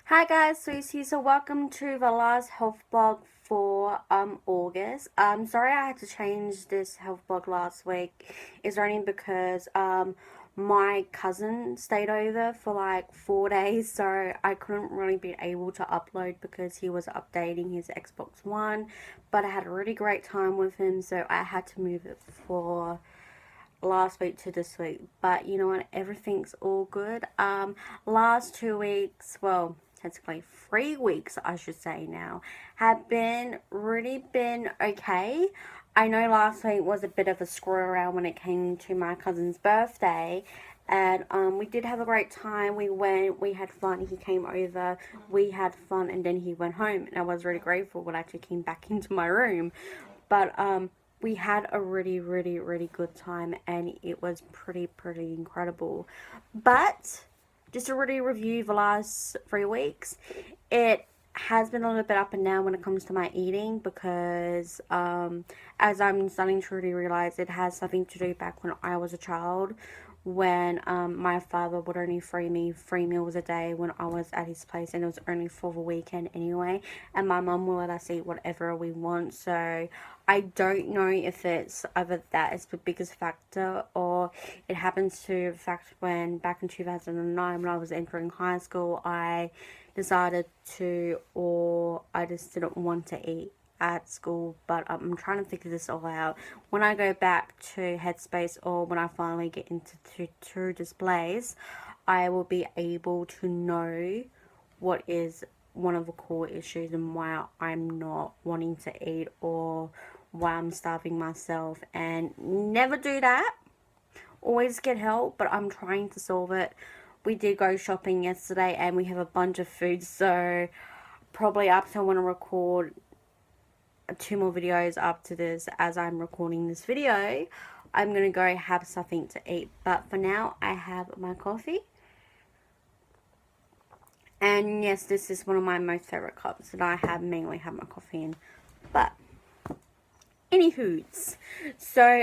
Hi guys, Susie. So welcome to the last health blog for August. Sorry I had to change this health blog last week. It's only because my cousin stayed over for like 4 days, so I couldn't really be able to upload because he was updating his Xbox One. But I had a really great time with him, so I had to move it for last week to this week. But you know what, everything's all good. Last 2 weeks, well, technically 3 weeks I should say now, have been okay. I know last week was a bit of a screw around when it came to my cousin's birthday, and we did have a great time. We had fun. He came over, we had fun, and then he went home, and I was really grateful when I actually came back into my room. But we had a really good time, and it was pretty incredible. But just to really review the last 3 weeks, it has been a little bit up and down when it comes to my eating because as I'm starting to really realize, it has something to do back when I was a child, when my father would only free me 3 meals a day when I was at his place, and it was only for the weekend anyway, and my mum will let us eat whatever we want. So I don't know if it's either that is the biggest factor, or it happens to the fact when back in 2009 when I was entering high school, I decided to, or I just didn't want to eat at school. But I'm trying to figure this all out. When I go back to Headspace, or when I finally get into two displays, I will be able to know what is one of the core issues and why I'm not wanting to eat, or why I'm starving myself. And never do that. Always get help, but I'm trying to solve it. We did go shopping yesterday and we have a bunch of food, so probably after I want to record 2 more videos after this, as I'm recording this video, I'm gonna go have something to eat. But for now, I have my coffee, and yes, this is one of my most favorite cups that I have mainly have my coffee in. But anywho's, so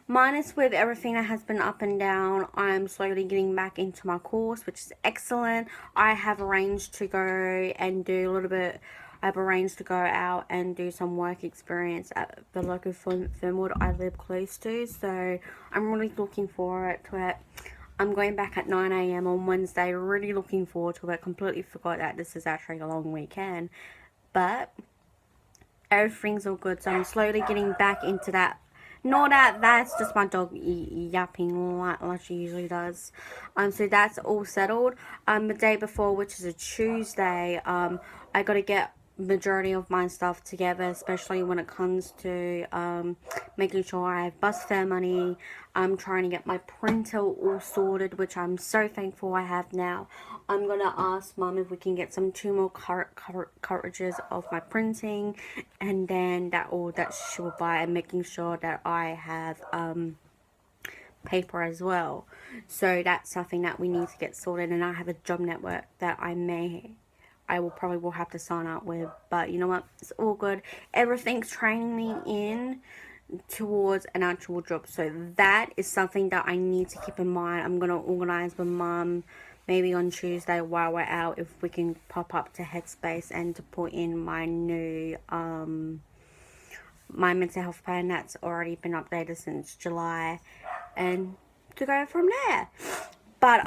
minus with everything that has been up and down, I'm slowly getting back into my course, which is excellent. I have arranged to go and do a little bit. I've arranged to go out and do some work experience at the local film wood I live close to, so I'm really looking forward to it. I'm going back at 9 a.m. on Wednesday, really looking forward to it. Completely forgot that this is actually a long weekend, but everything's all good, so I'm slowly getting back into that. Not that, that's just my dog yapping like she usually does. So that's all settled. The day before, which is a Tuesday, I gotta get majority of my stuff together, especially when it comes to making sure I have bus fare money. I'm trying to get my printer all sorted, which I'm so thankful I have now. I'm gonna ask mum if we can get some 2 more cartridges of my printing, and then that she will buy, and making sure that I have paper as well. So that's something that we need to get sorted, and I have a job network that I will probably have to sign up with. But you know what, it's all good. Everything's training me in towards an actual job, so that is something that I need to keep in mind. I'm gonna organize with mum maybe on Tuesday while we're out, if we can pop up to Headspace and to put in my new my mental health plan that's already been updated since July, and to go from there. But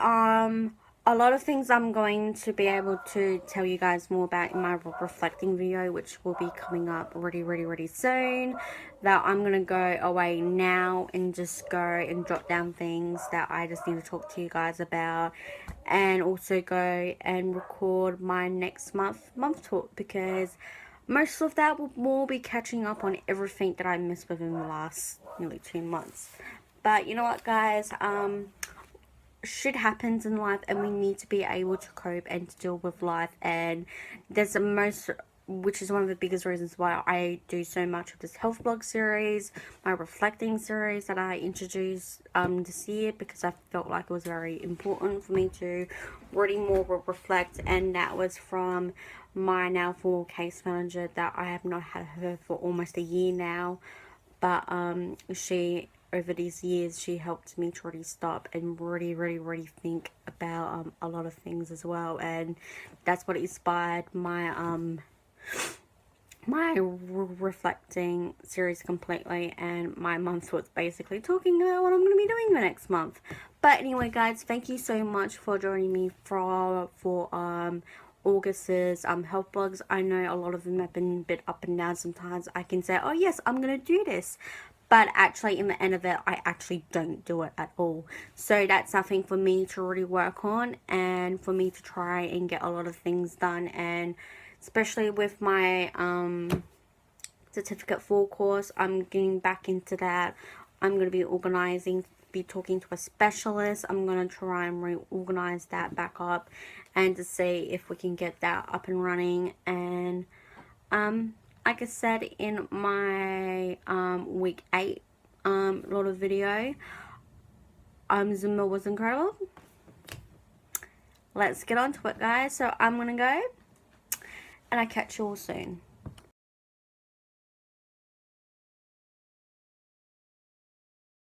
a lot of things I'm going to be able to tell you guys more about in my reflecting video, which will be coming up really soon. That I'm gonna go away now and just go and jot down things that I just need to talk to you guys about, and also go and record my next month talk, because most of that will more be catching up on everything that I missed within the last nearly 2 months. But you know what, guys, shit happens in life, and we need to be able to cope and to deal with life. And there's the most, which is one of the biggest reasons why I do so much of this health blog series, my reflecting series that I introduced this year, because I felt like it was very important for me to really more reflect. And that was from my now former case manager, that I have not had her for almost a year now. But she over these years, she helped me to really stop and really think about a lot of things as well, and that's what inspired my reflecting series completely, and my month was basically talking about what I'm going to be doing the next month. But anyway, guys, thank you so much for joining me for August's health blogs. I know a lot of them have been a bit up and down. Sometimes I can say, oh yes, I'm going to do this, but actually in the end of it, I actually don't do it at all. So that's something for me to really work on, and for me to try and get a lot of things done, and especially with my certificate 4 course, I'm getting back into that. I'm going to be organizing, be talking to a specialist. I'm going to try and reorganize that back up, and to see if we can get that up and running. And like I said in my week 8 lot of video, Zumba was incredible. Let's get on to it, guys. So I'm going to go, and I'll catch you all soon.